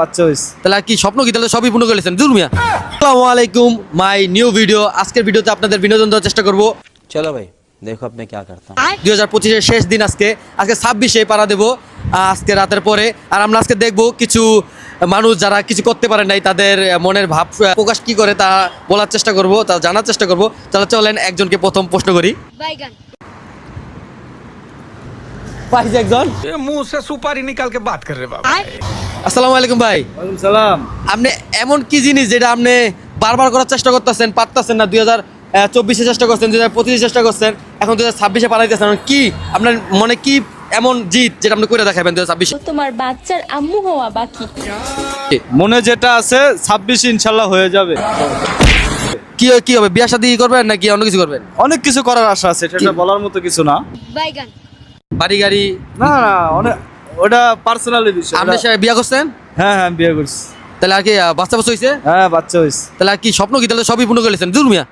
বাচ্চা হইছে। তাহলে আর কি স্বপ্ন কি তাহলে সবই পূর্ণ করেছেন জুর মিয়া। আসসালামু আলাইকুম, মাই নিউ ভিডিও। আজকের ভিডিওতে আপনাদের বিনোদন দেওয়ার চেষ্টা করব। चलो भाई देखो अब मैं क्या करता हूँ। 2025-এর শেষ দিন আজকে 26-এ পাড়া দেব আজকে রাতের পরে। আর আমরা আজকে দেখব কিছু মানুষ যারা কিছু করতে পারে নাই তাদের মনের ভাব প্রকাশ কি করে তা বলার চেষ্টা করব, তা জানার চেষ্টা করব। তাহলে চলেন একজনকে প্রথম প্রশ্ন করি। बैगन পাইছে একজন। मुंह से सुपारी निकाल के बात कर रहे बाबा। আসসালামু আলাইকুম ভাই। ওয়ালাইকুম সালাম। আপনি এমন কি জিনিস যেটা আপনি বারবার করার চেষ্টা করতেছেন, পারতেছেন না? 2024-এ চেষ্টা করছেন, 2025-এ চেষ্টা করছেন, এখন 2026-এ পালাইতেছেন। কি আপনার মনে কি এমন জিত যেটা আপনি করে দেখাবেন 2026-এ? তোমার বাচ্চার আম্মু হওয়া বাকি। মনে যেটা আছে 26 ইনশাল্লাহ হয়ে যাবে। কি হবে, বিয়ে শাদী করবেন নাকি অন্য কিছু করবেন? অনেক কিছু করার আশা আছে, এটা বলার মতো কিছু না। बैगन বাড়ি গাড়ি? না না, অনেক ওটা পার্সোনালি বিষয়। আপনি বিয়ে করছেন? হ্যাঁ হ্যাঁ, বিয়ে করছি। তাহলে আর কি বাচ্চা বাচ্চা হয়েছে? হ্যাঁ বাচ্চা হইছে। তাহলে আর কি স্বপ্ন কি তাহলে সবই পূর্ণ করেছেন জুর মিয়া।